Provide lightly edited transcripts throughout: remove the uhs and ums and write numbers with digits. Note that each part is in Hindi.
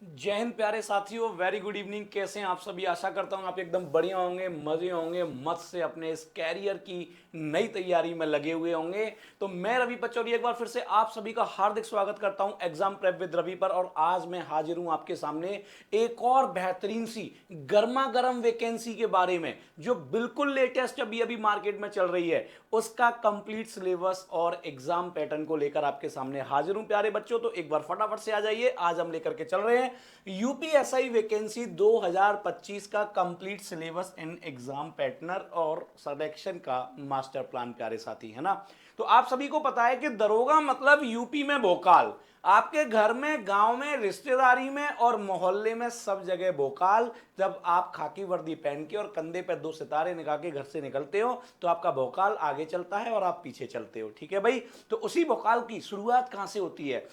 जय हिंद प्यारे साथियों, वेरी गुड इवनिंग। कैसे हैं आप सभी? आशा करता हूं आप एकदम बढ़िया होंगे, मजे होंगे, मस्त से अपने इस कैरियर की नई तैयारी में लगे हुए होंगे। तो मैं रवि पचौरी एक बार फिर से आप सभी का हार्दिक स्वागत करता हूं एग्जाम प्रेप विद रवि पर। और आज मैं हाजिर हूं आपके सामने एक और बेहतरीन सी गर्मा गर्म वैकेंसी के बारे में, जो बिल्कुल लेटेस्ट अभी अभी मार्केट में चल रही है। उसका कंप्लीट सिलेबस और एग्जाम पैटर्न को लेकर आपके सामने हाजिर हूं प्यारे बच्चों। तो एक बार फटाफट से आ जाइए, आज हम लेकर के चल रहे हैं यूपीएसआई वैकेंसी 2025 का कंप्लीट सिलेबस इन एग्जाम पैटर्नर और सिलेक्शन का मास्टर प्लान प्यारे साथी, है ना। तो आप सभी को पता है कि दरोगा मतलब यूपी में भोकाल। आपके घर में, गांव में, रिश्तेदारी में और मोहल्ले में सब जगह भोकाल। जब आप खाकी वर्दी पहन के और कंधे पे दो सितारे निकाल के घर से निकलते हो तो आपका भोकाल आगे चलता है और आप पीछे चलते हो, ठीक है भाई। तो उसी भोकाल की शुरुआत कहां से होती है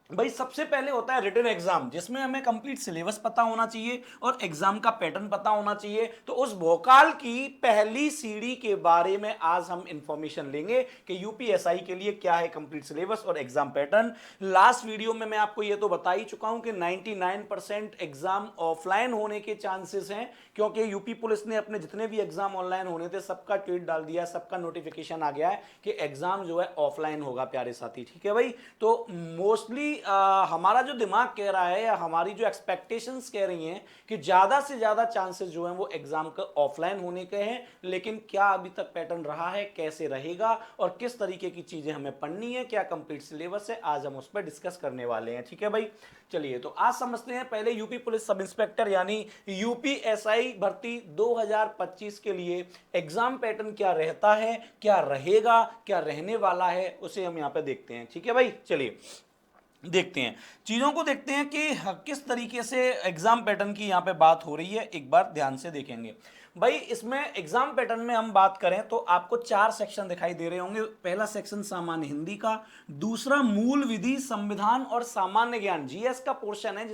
भाई? सबसे पहले होता है रिटन एग्जाम, जिसमें हमें कंप्लीट सिलेबस पता होना चाहिए और एग्जाम का पैटर्न पता होना चाहिए। तो उस भोकाल की पहली सीढ़ी के बारे में आज हम इंफॉर्मेशन लेंगे कि यूपीएसआई के लिए क्या है कंप्लीट सिलेबस और एग्जाम पैटर्न। लास्ट वीडियो में मैं आपको ये तो बता ही चुका हूं कि 99% एग्जाम ऑफलाइन होने के चांसेस हैं, क्योंकि यूपी पुलिस ने अपने जितने भी एग्जाम ऑनलाइन होने थे सबका ट्वीट डाल दिया, सबका नोटिफिकेशन आ गया है कि एग्जाम जो है ऑफलाइन होगा प्यारे साथी, ठीक है भाई। तो मोस्टली हमारा जो दिमाग कह रहा है या हमारी जो एक्सपेक्टेशंस कह रही हैं कि ज्यादा से ज्यादा चांसेस जो हैं वो एग्जाम का ऑफलाइन होने के हैं। लेकिन क्या अभी तक पैटर्न रहा है, कैसे रहेगा और किस तरीके की चीजें हमें पढ़नी है, क्या कंप्लीट सिलेबस है, आज हम उस पर डिस्कस करने वाले हैं, ठीक है भाई। चलिए तो आज समझते हैं पहले यूपी पुलिस सब इंस्पेक्टर यानी यूपीएसआई भर्ती 2025 के लिए एग्जाम पैटर्न क्या रहता है, क्या रहेगा, क्या रहने वाला है, उसे हम यहां पे देखते हैं, ठीक है भाई। चलिए देखते हैं, चीजों को देखते हैं कि किस तरीके से एग्जाम पैटर्न की यहां पे बात हो रही है। एक बार ध्यान से देखेंगे भाई। इसमें एग्जाम पैटर्न में हम बात करें तो आपको चार सेक्शन दिखाई दे रहे होंगे। पहला सेक्शन सामान्य हिंदी का, दूसरा मूल विधि, संविधान और सामान्य ज्ञान, जीएस का पोर्शन है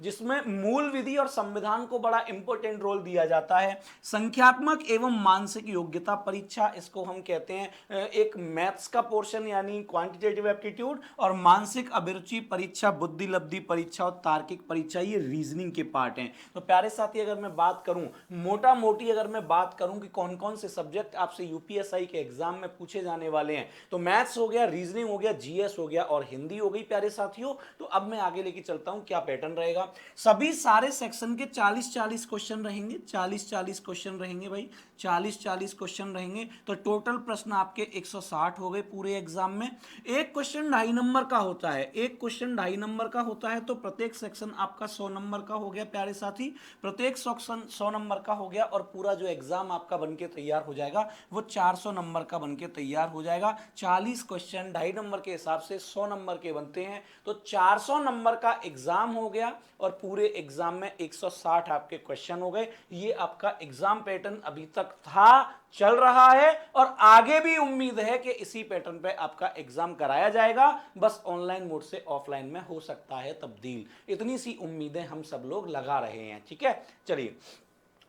जिसमें मूल विधि और संविधान को बड़ा इंपॉर्टेंट रोल दिया जाता है। संख्यात्मक एवं मानसिक योग्यता परीक्षा, इसको हम कहते हैं एक मैथ्स का पोर्शन यानी क्वांटिटेटिव एप्टीट्यूड, और मानसिक अभिरुचि परीक्षा, बुद्धि लब्धि परीक्षा और तार्किक परीक्षा, ये रीजनिंग के पार्ट हैं। तो प्यारे साथी, अगर मैं बात करूं मोटा मोटी, अगर मैं बात करूं कि कौन कौन से सब्जेक्ट आपसे यूपीएसआई के एग्जाम में पूछे जाने वाले हैं, तो मैथ्स हो गया, रीजनिंग हो गया, जीएस हो गया और हिंदी हो गई प्यारे साथियों। तो अब मैं आगे लेके चलता हूं क्या पैटर्न रहेगा। सभी सारे सेक्शन के 40-40 क्वेश्चन रहेंगे, 40-40 क्वेश्चन रहेंगे भाई, 40-40 क्वेश्चन रहेंगे। तो टोटल प्रश्न आपके 160 हो गए पूरे एग्जाम में। एक क्वेश्चन 2.5 नंबर का होता है, एक क्वेश्चन 2.5 नंबर का होता है। तो प्रत्येक सेक्शन आपका 100 नंबर का हो गया प्यारे साथी, प्रत्येक सेक्शन 100 नंबर का हो गया। और पूरा जो एग्जाम आपका बनके तैयार हो जाएगा वो 400 नंबर का बनके तैयार हो जाएगा। 40 क्वेश्चन 2.5 नंबर के हिसाब से 100 नंबर के बनते हैं, तो 400 नंबर का एग्जाम हो गया और पूरे एग्जाम में 160 आपके क्वेश्चन हो गए। ये आपका एग्जाम पैटर्न अभी तक था, चल रहा है और आगे भी उम्मीद है कि इसी पैटर्न पे आपका एग्जाम कराया जाएगा। बस ऑनलाइन मोड से ऑफलाइन में हो सकता है तब्दील, इतनी सी उम्मीदें हम सब लोग लगा रहे हैं, ठीक है। चलिए,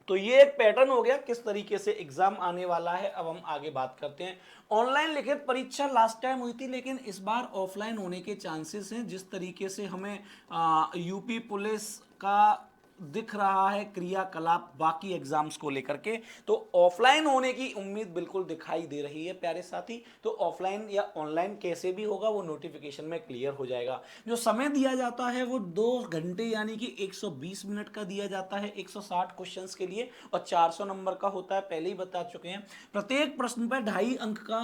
तो ये एक पैटर्न हो गया किस तरीके से एग्जाम आने वाला है। अब हम आगे बात करते हैं। ऑनलाइन लिखित परीक्षा लास्ट टाइम हुई थी, लेकिन इस बार ऑफलाइन होने के चांसेस हैं। जिस तरीके से हमें यूपी पुलिस का दिख रहा है क्रियाकलाप बाकी एग्जाम्स को लेकर के, तो ऑफलाइन होने की उम्मीद बिल्कुल दिखाई दे रही है प्यारे साथी। तो ऑफलाइन या ऑनलाइन कैसे भी होगा वो नोटिफिकेशन में क्लियर हो जाएगा। जो समय दिया जाता है वो 2 घंटे यानी कि 120 मिनट का दिया जाता है 160 क्वेश्चंस के लिए, और 400 नंबर का होता है, पहले ही बता चुके हैं। प्रत्येक प्रश्न पर 2.5 अंक का,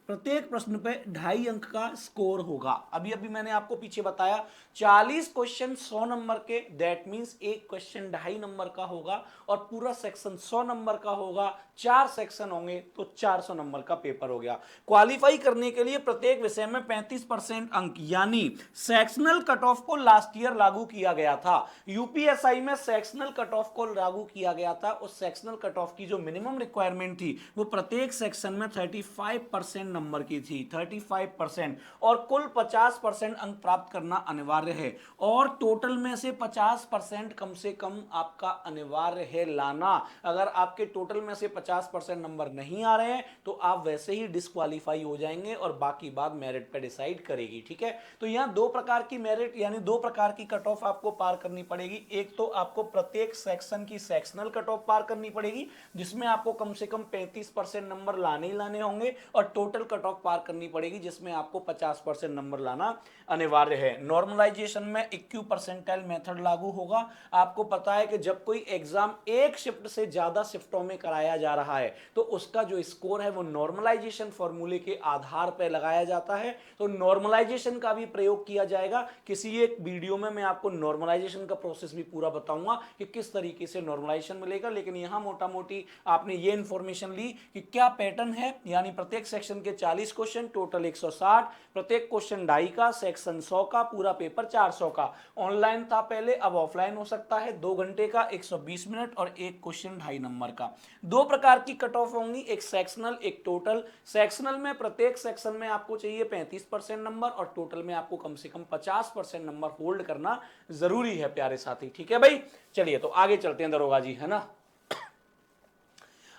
प्रत्येक प्रश्न पे 2.5 अंक का स्कोर होगा। अभी अभी मैंने आपको पीछे बताया 40 क्वेश्चन 100 नंबर के, दैट मींस एक क्वेश्चन 2.5 नंबर का होगा और पूरा सेक्शन 100 नंबर का होगा। 4 सेक्शन होंगे तो 400 नंबर का पेपर हो गया। क्वालिफाई करने के लिए प्रत्येक विषय में 35% अंक यानी सेक्शनल कट ऑफ को लास्ट ईयर लागू किया गया था। यूपीएसआई में सेक्शनल कट ऑफ को लागू किया गया था। उस सेक्शनल कट ऑफ की जो मिनिमम रिक्वायरमेंट थी वो प्रत्येक सेक्शन में 35% नंबर की थी, 35%, और कुल 50% अंक प्राप्त करना अनिवार्य है, और टोटल में से 50% कम से कम आपका अनिवार्य है लाना। अगर आपके टोटल में से 50% नंबर नहीं आ रहे हैं तो आप वैसे ही डिस्क्वालीफाई हो जाएंगे और बाकी बात मेरिट पे डिसाइड करेगी। ठीक है, तो यहां दो प्रकार की मेरिट यानी दो प्रकार की कट ऑफ आपको पार करनी पड़ेगी। एक तो आपको प्रत्येक सेक्शन की सेक्शनल कट ऑफ पार करनी पड़ेगी जिसमें आपको कम से कम 35% नंबर लाने ही लाने होंगे, और टोटल कट ऑफ पार करनी पड़ेगी जिसमें आपको 50% नंबर लाना अनिवार्य है। नॉर्मलाइजेशन में इक्यू परसेंटाइल मेथड लागू होगा। आपको पता है कि जब कोई एग्जाम एक शिफ्ट से ज्यादा शिफ्टों में कराया जा रहा है तो उसका जो स्कोर है वो नॉर्मलाइजेशन फॉर्मूले के आधार पर लगाया जाता है। तो नॉर्मलाइजेशन का भी प्रयोग किया जाएगा। किसी एक वीडियो में मैं आपको नॉर्मलाइजेशन का प्रोसेस भी पूरा बताऊंगा कि किस तरीके से नॉर्मलाइजेशन मिलेगा, लेकिन यहां मोटा मोटी आपने ये इंफॉर्मेशन ली कि क्या पैटर्न है। यानी प्रत्येक सेक्शन के 40 क्वेश्चन, टोटल 160, प्रत्येक क्वेश्चन 2.5 का, सेक्शन 100 का, पूरा पेपर 400 का। ऑनलाइन था पहले, अब ऑफलाइन हो सकता है। 2 घंटे का, 120 मिनट, और एक क्वेश्चन 2.5 नंबर का। दो प्रकार की कट ऑफ होंगी, एक सेक्शनल एक टोटल। सेक्शनल में प्रत्येक सेक्शन में आपको चाहिए 35% नंबर, और टोटल में आपको कम से कम 50% नंबर होल्ड करना जरूरी है प्यारे साथी। ठीक है भाई, चलिए तो आगे चलते हैं दरोगा जी, है ना।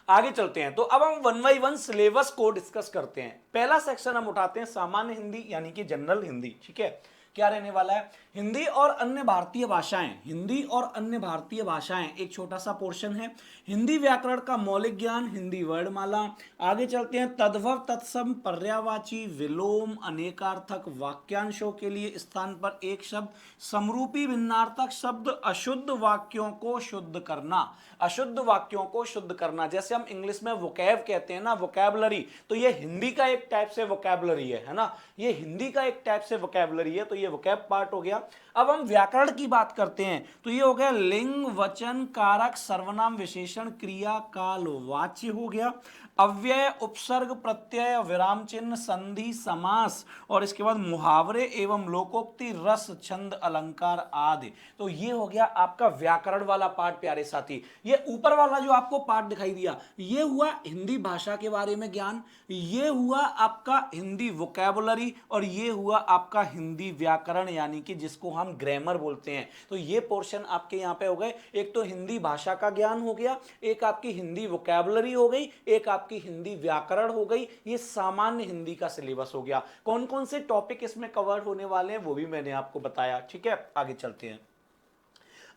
आगे चलते हैं तो अब हम 1 बाई 1 सिलेबस को डिस्कस करते हैं। पहला सेक्शन हम उठाते हैं सामान्य हिंदी यानी कि जनरल हिंदी। ठीक है, क्या रहने वाला है, हिंदी और अन्य भारतीय भाषाएं। हिंदी और अन्य भारतीय भाषाएं एक छोटा सा पोर्शन है। हिंदी व्याकरण का मौलिक ज्ञान, हिंदी वर्णमाला। आगे चलते हैं, तद्भव तत्सम पर्यायवाची विलोम अनेकार्थक वाक्यांशों के लिए स्थान पर एक शब्द, समरूपी भिन्नार्थक शब्द, अशुद्ध वाक्यों को शुद्ध करना। अशुद्ध वाक्यों को शुद्ध करना, जैसे हम इंग्लिश में वोकैब कहते हैं ना, वोकैबुलरी, तो ये हिंदी का एक टाइप से वोकैबुलरी है ना, ये हिंदी का एक टाइप से वोकैबुलरी है। तो ये वोकैब पार्ट हो गया। अब हम व्याकरण की बात करते हैं तो ये हो गया लिंग, वचन, कारक, सर्वनाम, विशेषण, क्रिया, काल, वाच्य हो गया। अव्यय, उपसर्ग, प्रत्यय, विराम चिन्ह, संधि, समास, और इसके बाद मुहावरे एवं लोकोक्ति, रस, छंद, अलंकार आदि। तो ये हो गया आपका व्याकरण वाला पार्ट प्यारे साथी। ये ऊपर वाला जो आपको पार्ट दिखाई दिया ये हुआ हिंदी भाषा के बारे में ज्ञान, ये हुआ आपका हिंदी वोकैबुलरी, और ये हुआ आपका हिंदी व्याकरण यानी कि जिसको हम ग्रामर बोलते हैं। तो ये पोर्शन आपके यहाँ पे हो गए। एक तो हिंदी भाषा का ज्ञान हो गया, एक आपकी हिंदी वोकैबुलरी हो गई, एक आपकी हिंदी व्याकरण हो गई। ये सामान्य हिंदी का सिलेबस हो गया। कौन कौन से टॉपिक इसमें कवर होने वाले हैं वो भी मैंने आपको बताया। ठीक है, आगे चलते हैं।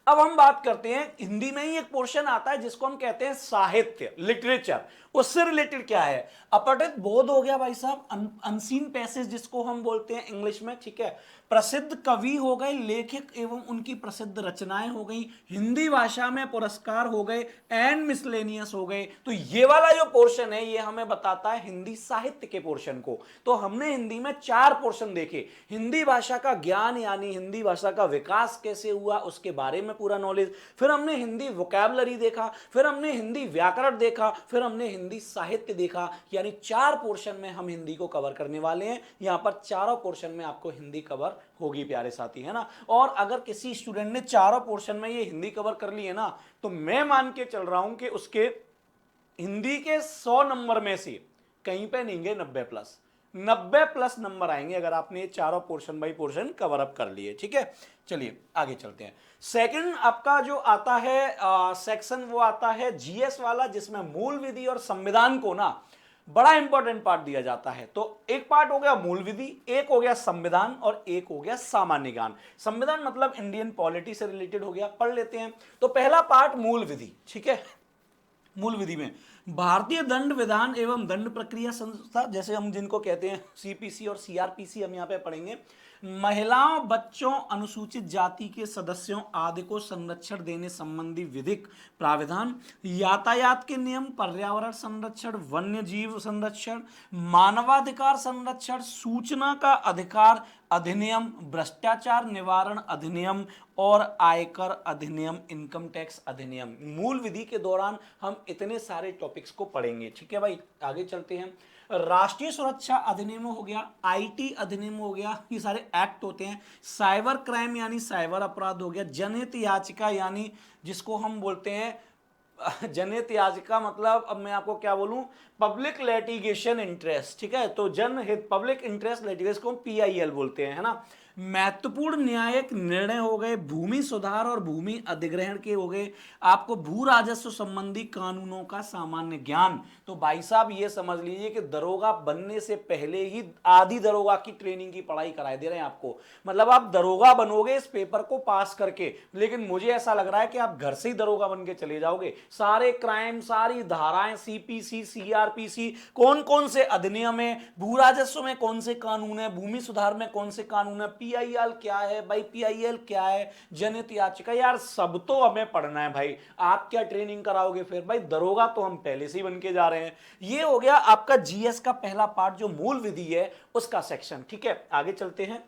अब हम बात करते हैं, हिंदी में ही एक पोर्शन आता है जिसको हम कहते हैं साहित्य, लिटरेचर। उससे रिलेटेड क्या है, अपठित बोध हो गया भाई साहब, अनसीन पैसेज जिसको हम बोलते हैं इंग्लिश में। ठीक है, प्रसिद्ध कवि हो गए, लेखक एवं उनकी प्रसिद्ध रचनाएं हो गई, हिंदी भाषा में पुरस्कार हो गए, एंड मिसलेनियस हो गए। तो ये वाला जो पोर्शन है ये हमें बताता है हिंदी साहित्य के पोर्शन को। तो हमने हिंदी में 4 पोर्शन देखे, हिंदी भाषा का ज्ञान यानी हिंदी भाषा का विकास कैसे हुआ उसके बारे में पूरा नॉलेज, फिर हमने हिंदी वोकैबुलरी देखा, फिर हमने हिंदी व्याकरण देखा, फिर हमने हिंदी साहित्य देखा। यानी 4 पोर्शन में हम हिंदी को कवर करने वाले हैं। यहां पर चारों पोर्शन में आपको हिंदी कवर होगी प्यारे साथी, है ना। और अगर किसी स्टूडेंट ने चारों पोर्शन में ये हिंदी कवर कर ली है ना, तो मैं मान के चल रहा हूं कि उसके हिंदी के 100 नंबर में से कहीं पे नहीं गए 90 प्लस नंबर आएंगे अगर आपने ये चारों portion by portion cover up कर लिए। ठीक है, चलिए आगे चलते हैं। सेकंड आपका जो आता है सेक्शन वो आता है जीएस वाला, जिसमें मूल विधि और संविधान को ना बड़ा इंपॉर्टेंट पार्ट दिया जाता है। तो एक पार्ट हो गया मूल विधि, एक हो गया संविधान, और एक हो गया सामान्य ज्ञान। संविधान मतलब इंडियन पॉलिटी से रिलेटेड हो गया, पढ़ लेते हैं। तो पहला पार्ट मूल विधि। ठीक है, मूल विधि में भारतीय दंड विधान एवं दंड प्रक्रिया संस्था, जैसे हम जिनको कहते हैं सीपीसी और सीआरपीसी, हम यहाँ पे पढ़ेंगे। महिलाओं, बच्चों, अनुसूचित जाति के सदस्यों आदि को संरक्षण देने संबंधी विधिक प्राविधान, यातायात के नियम, पर्यावरण संरक्षण, वन्य जीव संरक्षण, मानवाधिकार संरक्षण, सूचना का अधिकार अधिनियम, भ्रष्टाचार निवारण अधिनियम, और आयकर अधिनियम, इनकम टैक्स अधिनियम। मूल विधि के दौरान हम इतने सारे टॉपिक्स को पढ़ेंगे। ठीक है भाई, आगे चलते हैं। राष्ट्रीय सुरक्षा अधिनियम हो गया, आईटी अधिनियम हो गया, ये सारे एक्ट होते हैं। साइबर क्राइम यानी साइबर अपराध हो गया, जनहित याचिका यानी जिसको हम बोलते हैं जनहित याचिका मतलब अब मैं आपको क्या बोलूं, पब्लिक लिटिगेशन इंटरेस्ट, ठीक है। तो जनहित पब्लिक इंटरेस्ट लिटिगेशन को पीआईएल बोलते हैं, है ना। महत्वपूर्ण न्यायिक निर्णय हो गए, भूमि सुधार और भूमि अधिग्रहण के हो गए, आपको भू राजस्व संबंधी कानूनों का सामान्य ज्ञान। तो भाई साहब ये समझ लीजिए कि दरोगा बनने से पहले ही आधी दरोगा की ट्रेनिंग की पढ़ाई करा दे रहे हैं आपको। मतलब आप दरोगा बनोगे इस पेपर को पास करके, लेकिन मुझे ऐसा लग रहा है कि आप घर से ही दरोगा बन के चले जाओगे। सारे क्राइम, सारी धाराएं, सीपीसी, सीआरपीसी, कौन कौन से अधिनियम है, भू राजस्व में कौन से कानून है, भूमि सुधार में कौन से कानून है, पीआईएल क्या है भाई, पीआईएल क्या है, जनहित याचिका, यार सब तो हमें पढ़ना है भाई। आप क्या ट्रेनिंग कराओगे फिर भाई, दरोगा तो हम पहले से ही बन के जा रहे हैं। ये हो गया आपका जीएस का पहला पार्ट, जो मूल विधि है उसका सेक्शन, ठीक है। आगे चलते हैं,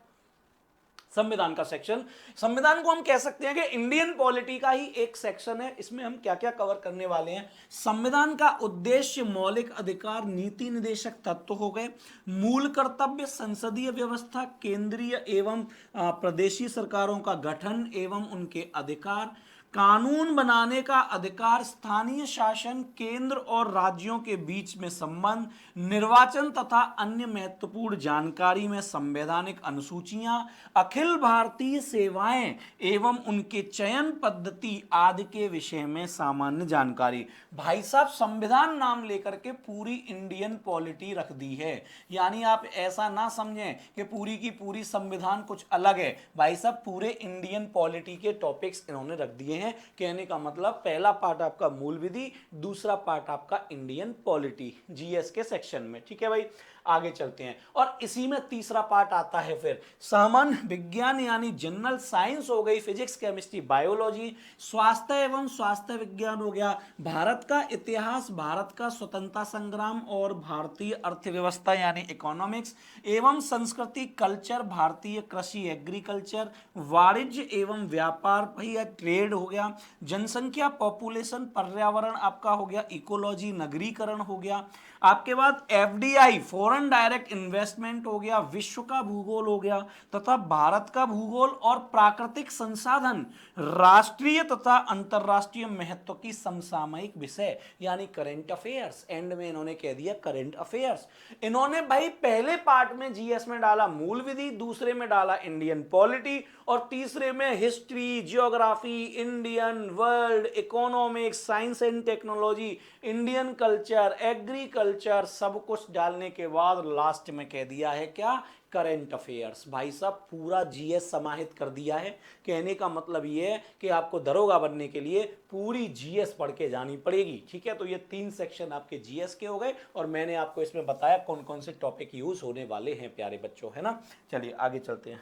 संविधान का सेक्शन। संविधान को हम कह सकते हैं कि इंडियन पॉलिटी का ही एक सेक्शन है। इसमें हम क्या क्या कवर करने वाले हैं। संविधान का उद्देश्य मौलिक अधिकार, नीति निदेशक तत्व हो गए, मूल कर्तव्य, संसदीय व्यवस्था, केंद्रीय एवं प्रदेशी सरकारों का गठन एवं उनके अधिकार, कानून बनाने का अधिकार, स्थानीय शासन, केंद्र और राज्यों के बीच में संबंध, निर्वाचन तथा अन्य महत्वपूर्ण जानकारी में संवैधानिक अनुसूचियां, अखिल भारतीय सेवाएं एवं उनके चयन पद्धति आदि के विषय में सामान्य जानकारी। भाई साहब संविधान नाम लेकर के पूरी इंडियन पॉलिटी रख दी है। यानी आप ऐसा ना समझें कि पूरी की पूरी संविधान कुछ अलग है। भाई साहब पूरे इंडियन पॉलिटी के टॉपिक्स इन्होंने रख दिए हैं। कहने का मतलब पहला पार्ट आपका मूल विधि, दूसरा पार्ट आपका इंडियन पॉलिटी जीएस के सेक्शन में, ठीक है भाई। आगे चलते हैं, और इसी में तीसरा पार्ट आता है फिर सामान्य विज्ञान, यानी जनरल साइंस हो गई, फिजिक्स, केमिस्ट्री, बायोलॉजी, स्वास्थ्य एवं स्वास्थ्य विज्ञान हो गया, भारत का इतिहास, भारत का स्वतंत्रता संग्राम और भारतीय अर्थव्यवस्था यानी इकोनॉमिक्स, एवं संस्कृति, कल्चर, भारतीय कृषि, एग्रीकल्चर, वाणिज्य एवं व्यापार भैया, ट्रेड हो गया, जनसंख्या, पॉपुलेशन, पर्यावरण आपका हो गया, इकोलॉजी, नगरीकरण हो गया, आपके बाद एफडीआई, फॉरेन डायरेक्ट इन्वेस्टमेंट हो गया, विश्व का भूगोल हो गया तथा भारत का भूगोल और प्राकृतिक संसाधन, राष्ट्रीय तथा अंतरराष्ट्रीय महत्व की समसामयिक विषय यानी करंट अफेयर्स। एंड में इन्होंने कह दिया करंट अफेयर्स। इन्होंने भाई पहले पार्ट में जीएस में डाला मूल विधि, दूसरे में डाला इंडियन पॉलिटी, और तीसरे में history, geography, Indian, world, economics, science and technology, Indian culture, agriculture, सब कुछ डालने के बाद लास्ट में कह दिया है क्या, करंट अफेयर्स। भाई साहब पूरा जीएस समाहित कर दिया है। कहने का मतलब ये है कि आपको दरोगा बनने के लिए पूरी जीएस पढ़ के जानी पड़ेगी, ठीक है। तो ये 3 सेक्शन आपके जीएस के हो गए, और मैंने आपको इसमें बताया कौन कौन से टॉपिक यूज होने वाले हैं प्यारे बच्चों, है ना। चलिए आगे चलते हैं।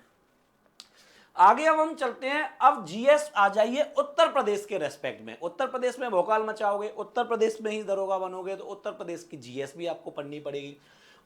आगे अब हम चलते हैं, अब जीएस आ जाइए उत्तर प्रदेश के रेस्पेक्ट में। उत्तर प्रदेश में भोकाल मचाओगे, उत्तर प्रदेश में ही दरोगा बनोगे, तो उत्तर प्रदेश की जीएस भी आपको पढ़नी पड़ेगी।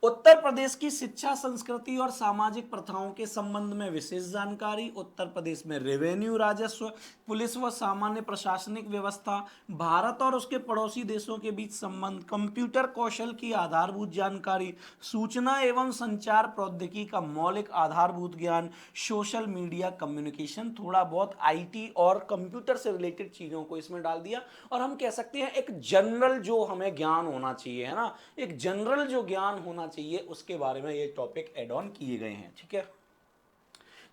उत्तर प्रदेश की शिक्षा, संस्कृति और सामाजिक प्रथाओं के संबंध में विशेष जानकारी, उत्तर प्रदेश में रेवेन्यू, राजस्व, पुलिस व सामान्य प्रशासनिक व्यवस्था, भारत और उसके पड़ोसी देशों के बीच संबंध, कंप्यूटर कौशल की आधारभूत जानकारी, सूचना एवं संचार प्रौद्योगिकी का मौलिक आधारभूत ज्ञान, सोशल मीडिया कम्युनिकेशन, थोड़ा बहुत आईटी और कंप्यूटर से रिलेटेड चीजों को इसमें डाल दिया। और हम कह सकते हैं एक जनरल जो हमें ज्ञान होना चाहिए, है ना, एक जनरल जो ज्ञान होना चाहिए उसके बारे में ये टॉपिक एड ऑन किए गए हैं, ठीक है।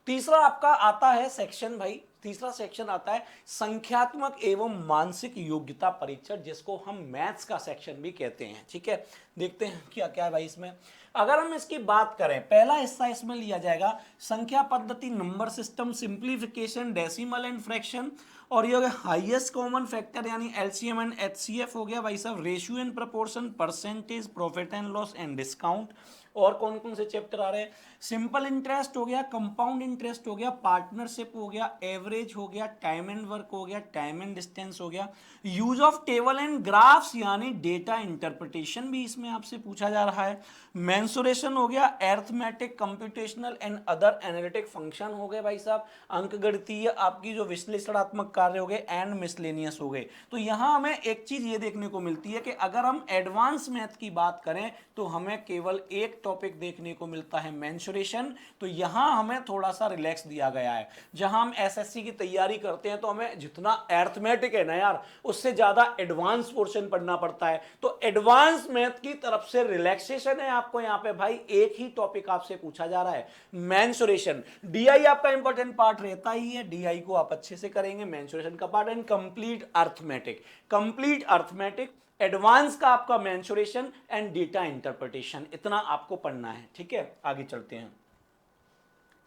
तीसरा आपका आता है सेक्शन भाई, तीसरा सेक्शन आता है संख्यात्मक एवं मानसिक योग्यता परीक्षण, जिसको हम मैथ्स का सेक्शन भी कहते हैं, ठीक है। देखते हैं क्या क्या है भाई इसमें। अगर हम इसकी बात करें, पहला हिस्सा इसमें लिया जाएगा संख्या पद्धति, number system, simplification, decimal and fraction, और ये हाईएस्ट कॉमन फैक्टर यानी एलसीएम एंड एचसीएफ हो गया भाई साहब, ratio and proportion, percentage, profit and loss and discount. और कौन कौन से चैप्टर आ रहे हैं, सिंपल इंटरेस्ट हो गया, कंपाउंड इंटरेस्ट हो गया, पार्टनरशिप हो गया, एवरेज हो गया, टाइम एंड वर्क हो गया, टाइम एंड डिस्टेंस हो गया, use of table and graphs यानी डेटा इंटरप्रिटेशन भी इसमें आपसे पूछा जा रहा है, मेंसुरेशन हो गया, arithmetic, computational and other analytic function हो गए भाई साहब, अंकगणितीय आपकी जो विश्लेषणात्मक कार्य हो गए, एंड मिसलेनियस हो गए। तो यहां हमें एक चीज ये देखने को मिलती है कि अगर हम एडवांस मैथ की बात करें तो हमें केवल एक एक टॉपिक देखने को मिलता है मेंसुरेशन। तो यहां हमें थोड़ा सा रिलैक्स दिया गया है। जहां हम एसएससी की तैयारी करते हैं तो हमें जितना अरिथमेटिक है ना यार, उससे ज्यादा एडवांस पोर्शन पढ़ना पड़ता है। तो एडवांस मैथ की तरफ से रिलैक्सेशन है आपको यहाँ पे भाई। एक ही टॉपिक आपसे पूछा जा रहा है, मेंसुरेशन। डीआई आपका इंपॉर्टेंट पार्ट रहता ही है, डीआई को आप अच्छे से करेंगे, मेंसुरेशन का part and complete arithmetic. Complete arithmetic, advance का आपका मेंसुरेशन एंड डेटा इंटरप्रिटेशन, इतना आपको पढ़ना है। ठीक है, आगे चलते हैं।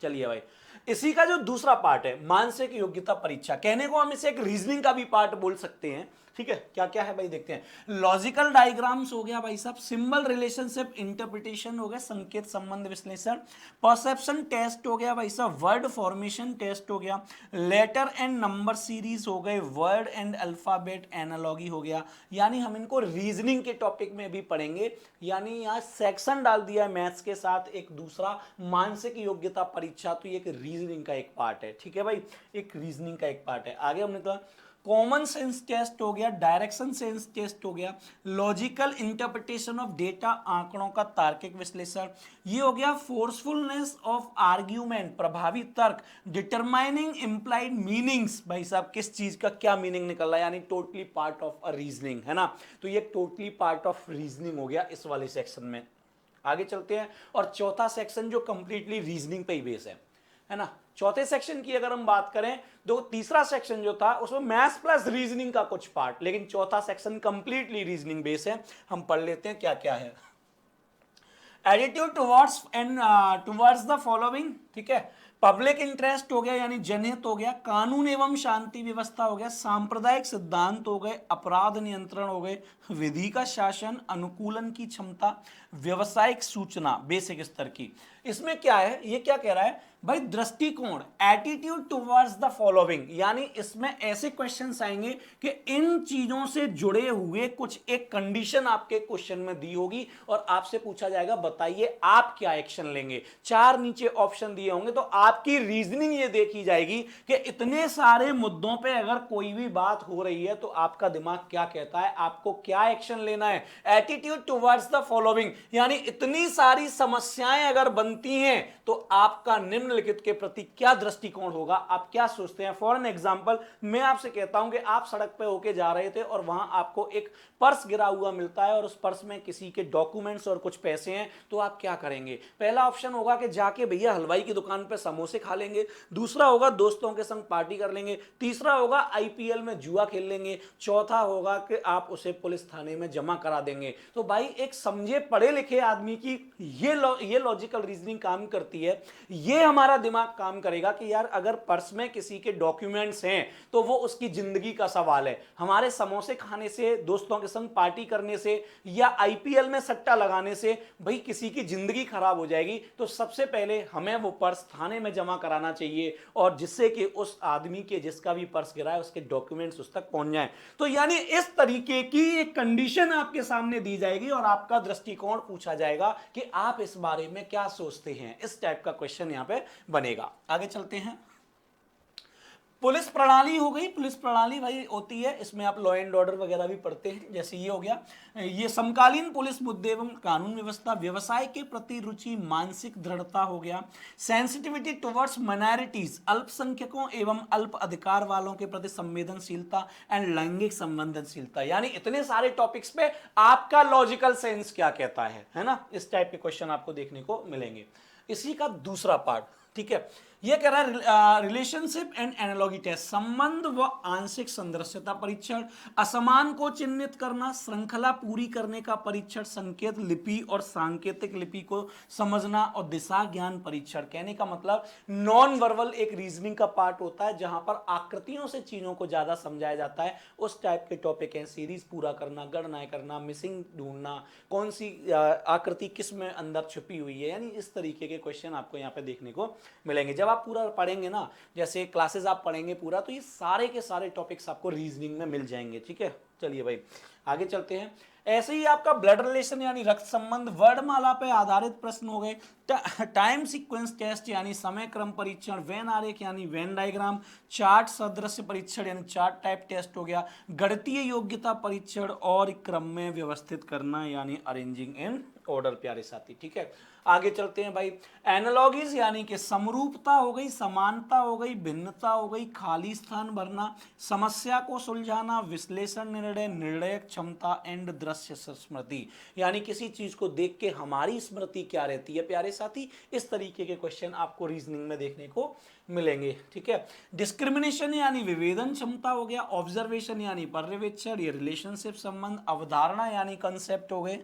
चलिए भाई, इसी का जो दूसरा पार्ट है मानसिक योग्यता परीक्षा, कहने को हम इसे एक रीजनिंग का भी पार्ट बोल सकते हैं। ठीक है, क्या क्या है भाई देखते हैं। लॉजिकल डायग्राम्स हो गया भाई साहब, सिंबल रिलेशनशिप इंटरप्रिटेशन हो गया, संकेत संबंध विश्लेषण, परसेप्शन टेस्ट हो गया भाई साहब, वर्ड फॉर्मेशन टेस्ट हो गया, लेटर एंड नंबर सीरीज हो गए, वर्ड एंड अल्फाबेट एनालॉगी हो गया। यानी हम इनको रीजनिंग के टॉपिक में भी पढ़ेंगे। यानी यहाँ सेक्शन डाल दिया है मैथ्स के साथ एक दूसरा, मानसिक योग्यता परीक्षा। तो ये एक रीजनिंग का एक पार्ट है। ठीक है भाई, एक रीजनिंग का एक पार्ट है। आगे हमने कहा कॉमन सेंस टेस्ट हो गया, डायरेक्शन सेंस टेस्ट हो गया, लॉजिकल इंटरप्रिटेशन ऑफ डेटा, आंकड़ों का तार्किक विश्लेषण, ये हो गया फोर्सफुलनेस ऑफ आर्ग्यूमेंट, प्रभावी तर्क, डिटरमाइनिंग इंप्लाइड मीनिंग्स, भाई साहब किस चीज का क्या मीनिंग निकल रहा है, यानी totally part of a reasoning, है ना। तो ये टोटली पार्ट ऑफ रीजनिंग हो गया इस वाले सेक्शन में। आगे चलते हैं, और चौथा सेक्शन जो कंप्लीटली रीजनिंग पे ही बेस है ना। चौथे सेक्शन की अगर हम बात करें तो तीसरा सेक्शन जो था उसमें मैथ्स प्लस रीजनिंग का कुछ पार्ट, लेकिन चौथा सेक्शन कंप्लीटली रीजनिंग बेस है। हम पढ़ लेते हैं क्या क्या है। एटीट्यूड टुवर्ड्स द फॉलोइंग, ठीक है। पब्लिक इंटरेस्ट हो गया यानी जनहित हो गया, कानून एवं शांति व्यवस्था हो गया, सांप्रदायिक सिद्धांत हो गए, अपराध नियंत्रण हो गए, विधि का शासन, अनुकूलन की क्षमता, व्यवसायिक सूचना बेसिक स्तर की। इसमें क्या है, ये क्या कह रहा है भाई, दृष्टिकोण, एटीट्यूड टुवर्ड्स द फॉलोइंग, यानी इसमें ऐसे क्वेश्चंस आएंगे कि इन चीजों से जुड़े हुए कुछ एक कंडीशन आपके क्वेश्चन में दी होगी और आपसे पूछा जाएगा बताइए आप क्या एक्शन लेंगे। चार नीचे ऑप्शन दिए होंगे, तो आपकी रीजनिंग ये देखी जाएगी कि इतने सारे मुद्दों पे अगर कोई भी बात हो रही है तो आपका दिमाग क्या कहता है, आपको क्या एक्शन लेना है। एटीट्यूड टुवर्ड्स द फॉलोइंग, यानी इतनी सारी समस्याएं अगर बनती हैं तो आपका निम्नलिखित के प्रति क्या दृष्टिकोण होगा, आप क्या सोचते हैं। फॉर एन एग्जांपल, मैं आपसे कहता हूं कि आप सड़क पे होके जा रहे थे और वहां आपको एक पर्स गिरा हुआ मिलता है और उस पर्स में किसी के डॉक्यूमेंट्स और कुछ पैसे हैं, तो आप क्या करेंगे। पहला ऑप्शन होगा कि जाके भैया हलवाई की दुकान पे समोसे खा लेंगे, दूसरा होगा दोस्तों के संग पार्टी कर लेंगे, तीसरा होगा आईपीएल में जुआ खेल लेंगे, चौथा होगा कि आप उसे पुलिस थाने में जमा करा देंगे। तो भाई एक समझे पढ़े लिखे आदमी की ये लॉजिकल रीजनिंग काम करती है। ये हमारा दिमाग काम करेगा कि यार अगर पर्स में किसी के डॉक्यूमेंट्स हैं तो वो उसकी जिंदगी का सवाल है। हमारे समोसे खाने से, दोस्तों के संग पार्टी करने से या आईपीएल में सट्टा लगाने से भाई किसी की जिंदगी खराब हो जाएगी। तो सबसे पहले हमें वो पर्स थाने में जमा कराना चाहिए और जिससे कि उस आदमी के जिसका भी पर्स गिरा है उसके डॉक्यूमेंट्स उस तक पहुंच जाएं। तो यानी इस तरीके की एक कंडीशन आपके सामने दी जाएगी और आपका दृष्टिकोण पूछा जाएगा कि आप इस बारे में क्या सोचते हैं। इस टाइप का क्वेश्चन यहां पे बनेगा। आगे चलते हैं। पुलिस प्रणाली हो गई, पुलिस प्रणाली भाई होती है, इसमें आप लॉ एंड ऑर्डर वगैरह भी पढ़ते हैं, जैसे ये हो गया। ये समकालीन पुलिस मुद्दे एवं कानून व्यवस्था, व्यवसाय के प्रति रुचि, मानसिक दृढ़ता हो गया, सेंसिटिविटी टुवर्ड्स माइनॉरिटीज, अल्पसंख्यकों एवं अल्प अधिकार वालों के प्रति संवेदनशीलता एंड लैंगिक संवेदनशीलता। यानी इतने सारे टॉपिक्स पे आपका लॉजिकल सेंस क्या कहता है ना। इस टाइप के क्वेश्चन आपको देखने को मिलेंगे। इसी का दूसरा पार्ट, ठीक है, ये कह रहा है रिलेशनशिप एंड एनालॉगी टेस्ट, संबंध व आंशिक संदृश्यता परीक्षण, असमान को चिन्हित करना, श्रृंखला पूरी करने का परीक्षण, संकेत लिपि और सांकेतिक लिपि को समझना और दिशा ज्ञान परीक्षण। कहने का मतलब नॉन वर्बल एक रीजनिंग का पार्ट होता है जहां पर आकृतियों से चीजों को ज्यादा समझाया जाता है। उस टाइप के टॉपिक हैं, सीरीज पूरा करना, गणनाएं करना, मिसिंग ढूंढना, कौन सी आकृति किस में अंदर छुपी हुई है, यानी इस तरीके के क्वेश्चन आपको यहाँ पे देखने को मिलेंगे। जब आप पूरा पढ़ेंगे ना, जैसे क्लासेस आप पढ़ेंगे पूरा, तो ये सारे के सारे टॉपिक्स आपको रीजनिंग में मिल जाएंगे। ठीक है, चलिए भाई आगे चलते हैं। ऐसे ही आपका ब्लड रिलेशन यानी रक्त संबंध, वर्णमाला पे आधारित प्रश्न हो गए, टाइम सीक्वेंस टेस्ट यानी समय क्रम परीक्षण, वेन आरेख यानी वेन डायग्राम, चार्ट सदृश परीक्षण यानी चार्ट टाइप टेस्ट हो गया, गणितीय योग्यता परीक्षण और क्रम में व्यवस्थित करना यानी अरेंजिंग इन ऑर्डर। प्यारे साथी ठीक है, आगे चलते हैं भाई। एनालॉजीज यानी कि समरूपता हो गई, समानता हो गई, भिन्नता हो गई, खाली स्थान भरना, समस्या को सुलझाना, विश्लेषण निर्णय, निर्णय क्षमता एंड दृश्य स्मृति यानी किसी चीज को देख के हमारी स्मृति क्या रहती है। प्यारे साथी इस तरीके के क्वेश्चन आपको रीजनिंग में देखने को मिलेंगे। ठीक है, डिस्क्रिमिनेशन यानी विवेदन क्षमता हो गया, ऑब्जर्वेशन यानी पर्यवेक्षण, ये रिलेशनशिप संबंध, अवधारणा यानी कंसेप्ट हो गए,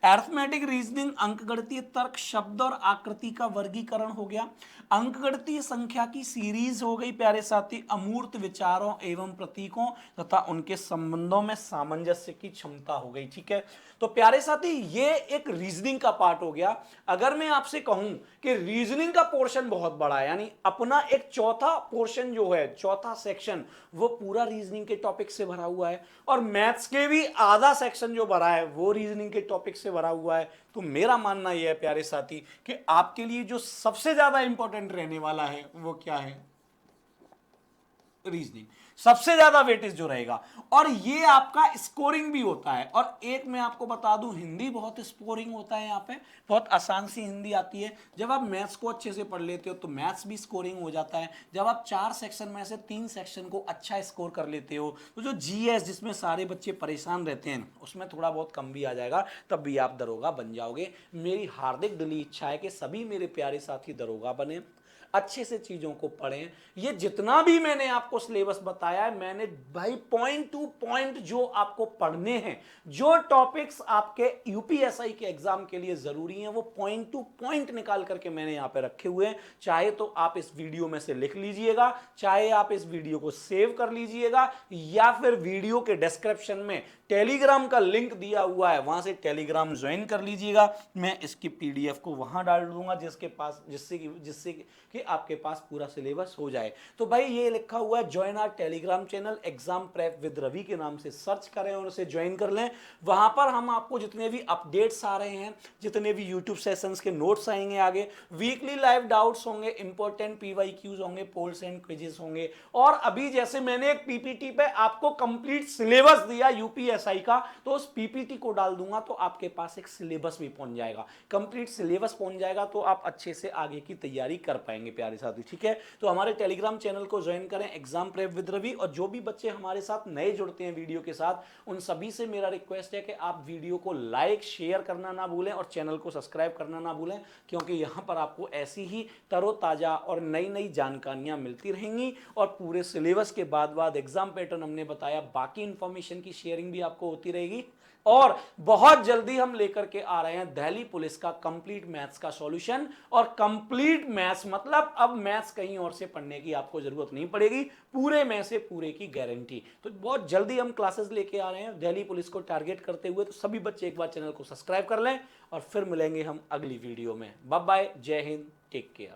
अरिथमेटिक रीजनिंग अंकगणितीय तर्क, शब्द और आकृति का वर्गीकरण हो गया, अंकगणितीय संख्या की सीरीज हो गई प्यारे साथी, अमूर्त विचारों एवं प्रतीकों तथा उनके संबंधों में सामंजस्य की क्षमता हो गई। ठीक है, तो प्यारे साथी ये एक रीजनिंग का पार्ट हो गया। अगर मैं आपसे कहूं कि रीजनिंग का पोर्शन बहुत बड़ा है, यानी अपना एक चौथा पोर्शन जो है, चौथा सेक्शन, वो पूरा रीजनिंग के टॉपिक से भरा हुआ है, और मैथ्स के भी आधा सेक्शन जो भरा है वो रीजनिंग के टॉपिक से भरा हुआ है, तो मेरा मानना यह है प्यारे साथी कि आपके लिए जो सबसे ज्यादा इंपॉर्टेंट रहने वाला है वो क्या है, रीजनिंग। सबसे ज्यादा वेटेज जो रहेगा, और ये आपका स्कोरिंग भी होता है। और एक मैं आपको बता दूं, हिंदी बहुत स्कोरिंग होता है, यहाँ पे बहुत आसान सी हिंदी आती है। जब आप मैथ्स को अच्छे से पढ़ लेते हो तो मैथ्स भी स्कोरिंग हो जाता है। जब आप 4 सेक्शन में से 3 सेक्शन को अच्छा स्कोर कर लेते हो तो जो जीएस जिसमें सारे बच्चे परेशान रहते हैं उसमें थोड़ा बहुत कम भी आ जाएगा, तब भी आप दरोगा बन जाओगे। मेरी हार्दिक दिली इच्छा है कि सभी मेरे प्यारे साथी दरोगा बने, अच्छे से चीजों को पढ़ें। ये जितना भी मैंने आपको सिलेबस बताया है, मैंने भाई पॉइंट टू पॉइंट जो आपको पढ़ने हैं, जो टॉपिक्स आपके यूपीएसआई के एग्जाम के लिए जरूरी हैं, वो पॉइंट टू पॉइंट निकाल करके मैंने यहां पे रखे हुए हैं। चाहे तो आप इस वीडियो में से लिख लीजिएगा, चाहे आप इस वीडियो को सेव कर लीजिएगा, या फिर वीडियो के डिस्क्रिप्शन में टेलीग्राम का लिंक दिया हुआ है, वहां से टेलीग्राम ज्वाइन कर लीजिएगा। मैं इसकी पीडीएफ को वहां डाल दूंगा जिससे कि आपके पास पूरा सिलेबस हो जाए। तो भाई ये लिखा हुआ है join our Telegram channel exam prep with Ravi के नाम से सर्च करें और उसे ज्वाइन कर लें। वहां पर हम आपको जितने भी अपडेट्स आ रहे हैं, जितने भी यूट्यूब सेशंस के नोट्स आएंगे आगे, वीकली लाइव डाउट्स होंगे, इंपॉर्टेंट पीवाईक्यूज होंगे, पोल्स एंड क्विजेस होंगे, और अभी जैसे मैंने एक पीपीटी पे आपको कंप्लीट सिलेबस दिया यूपीएसआई का, तो उस पीपीटी को डाल दूंगा तो आपके पास एक सिलेबस भी पहुंच जाएगा, कंप्लीट सिलेबस पहुंच जाएगा, तो आप अच्छे से आगे की तैयारी कर पाएंगे प्यारे साथी। ठीक है, तो हमारे टेलीग्राम चैनल को ज्वाइन करें एग्जाम प्रेप विद रवि। और जो भी बच्चे हमारे साथ नए जुड़ते हैं वीडियो के साथ, उन सभी से मेरा रिक्वेस्ट है कि आप वीडियो को लाइक शेयर करना ना भूलें और चैनल को सब्सक्राइब करना ना भूलें, क्योंकि यहां पर आपको ऐसी ही तरोताजा और नई नई जानकारियां मिलती रहेंगी। और पूरे सिलेबस के बाद एग्जाम पैटर्न हमने बताया, बाकी इंफॉर्मेशन की शेयरिंग भी आपको होती रहेगी। और बहुत जल्दी हम लेकर के आ रहे हैं दिल्ली पुलिस का कंप्लीट मैथ्स का सॉल्यूशन। और कंप्लीट मैथ्स मतलब अब मैथ्स कहीं और से पढ़ने की आपको जरूरत नहीं पड़ेगी, पूरे में से पूरे की गारंटी। तो बहुत जल्दी हम क्लासेस लेके आ रहे हैं दिल्ली पुलिस को टारगेट करते हुए। तो सभी बच्चे एक बार चैनल को सब्सक्राइब कर लें, और फिर मिलेंगे हम अगली वीडियो में। बाय बाय, जय हिंद, टेक केयर।